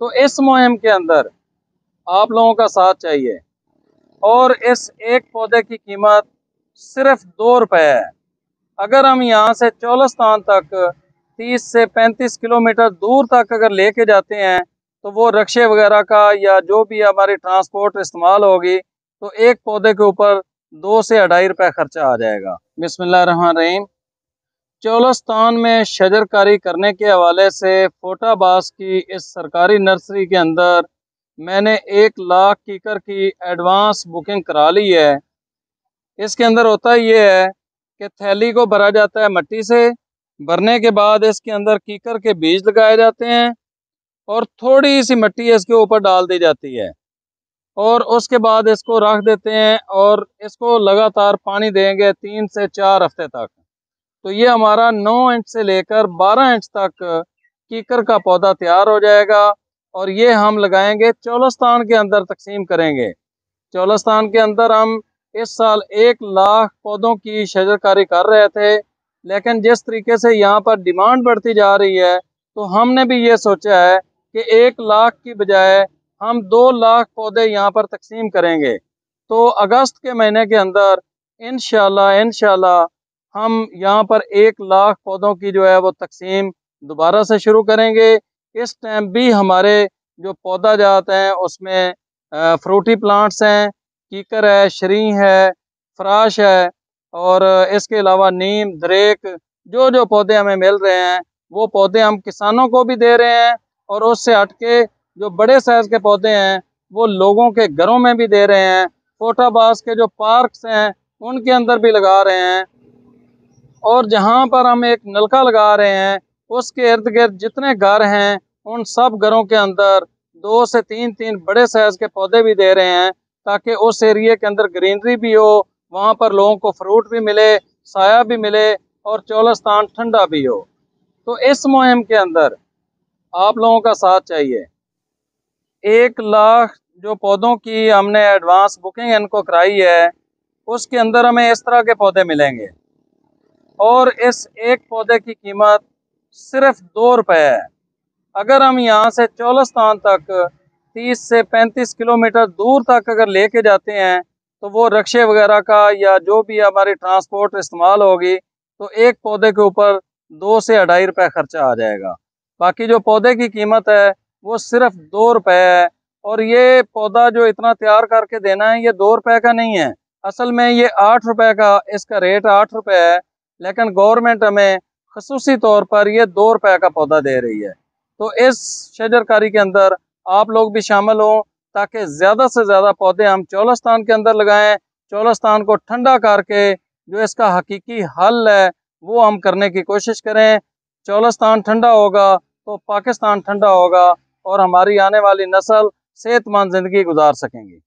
तो इस मुहिम के अंदर आप लोगों का साथ चाहिए और इस एक पौधे की कीमत सिर्फ 2 रुपये है। अगर हम यहाँ से चौलस्तान तक 30 से 35 किलोमीटर दूर तक अगर लेके जाते हैं तो वो रक्शे वगैरह का या जो भी हमारी ट्रांसपोर्ट इस्तेमाल होगी तो एक पौधे के ऊपर 2 से 2.5 रुपये खर्चा आ जाएगा। बिस्मिल्लाहिर्रहमानिर्रहीम। चौलस्तान में शजरकारी करने के हवाले से फोटाबाज की इस सरकारी नर्सरी के अंदर मैंने 1 लाख कीकर की एडवांस बुकिंग करा ली है। इसके अंदर होता ये है कि थैली को भरा जाता है मट्टी से। भरने के बाद इसके अंदर कीकर के बीज लगाए जाते हैं और थोड़ी सी मट्टी इसके ऊपर डाल दी जाती है और उसके बाद इसको रख देते हैं और इसको लगातार पानी देंगे 3 से 4 हफ्ते तक। तो ये हमारा 9 इंच से लेकर 12 इंच तक कीकर का पौधा तैयार हो जाएगा और ये हम लगाएंगे चौलस्तान के अंदर तकसीम करेंगे। चौलस्तान के अंदर हम इस साल 1 लाख पौधों की शजरकारी कर रहे थे, लेकिन जिस तरीके से यहाँ पर डिमांड बढ़ती जा रही है तो हमने भी ये सोचा है कि 1 लाख की बजाय हम 2 लाख पौधे यहाँ पर तकसीम करेंगे। तो अगस्त के महीने के अंदर इंशाल्लाह हम यहाँ पर 1 लाख पौधों की जो है वो तकसीम दोबारा से शुरू करेंगे। इस टाइम भी हमारे जो पौधा जात हैं उसमें फ्रूटी प्लांट्स हैं, कीकर है, शरी है, फराश है और इसके अलावा नीम, दरेक, जो पौधे हमें मिल रहे हैं वो पौधे हम किसानों को भी दे रहे हैं और उससे हट के जो बड़े साइज के पौधे हैं वो लोगों के घरों में भी दे रहे हैं। फोटाबाज के जो पार्क्स हैं उनके अंदर भी लगा रहे हैं और जहाँ पर हम एक नलका लगा रहे हैं उसके इर्द गिर्द जितने घर हैं उन सब घरों के अंदर 2 से 3 बड़े साइज के पौधे भी दे रहे हैं ताकि उस एरिया के अंदर ग्रीनरी भी हो, वहाँ पर लोगों को फ्रूट भी मिले, साया भी मिले और चौलस्तान ठंडा भी हो। तो इस मुहिम के अंदर आप लोगों का साथ चाहिए। 1 लाख जो पौधों की हमने एडवांस बुकिंग इनको कराई है उसके अंदर हमें इस तरह के पौधे मिलेंगे और इस एक पौधे की कीमत सिर्फ 2 रुपये है। अगर हम यहाँ से चौलस्तान तक 30 से 35 किलोमीटर दूर तक अगर लेके जाते हैं तो वो रक्शे वगैरह का या जो भी हमारी ट्रांसपोर्ट इस्तेमाल होगी तो एक पौधे के ऊपर 2 से 2.5 रुपये खर्चा आ जाएगा। बाकी जो पौधे की कीमत है वो सिर्फ 2 रुपये है और ये पौधा जो इतना तैयार करके देना है ये 2 रुपये का नहीं है, असल में ये 8 रुपये का, इसका रेट 8 रुपये है, लेकिन गवर्नमेंट हमें खसूसी तौर पर ये 2 रुपये का पौधा दे रही है। तो इस शजरकारी के अंदर आप लोग भी शामिल हों ताकि ज़्यादा से ज़्यादा पौधे हम चौलस्तान के अंदर लगाएं। चौलस्तान को ठंडा करके जो इसका हकीकी हल है वो हम करने की कोशिश करें। चौलस्तान ठंडा होगा तो पाकिस्तान ठंडा होगा और हमारी आने वाली नस्ल सेहतमंद ज़िंदगी गुजार सकेंगी।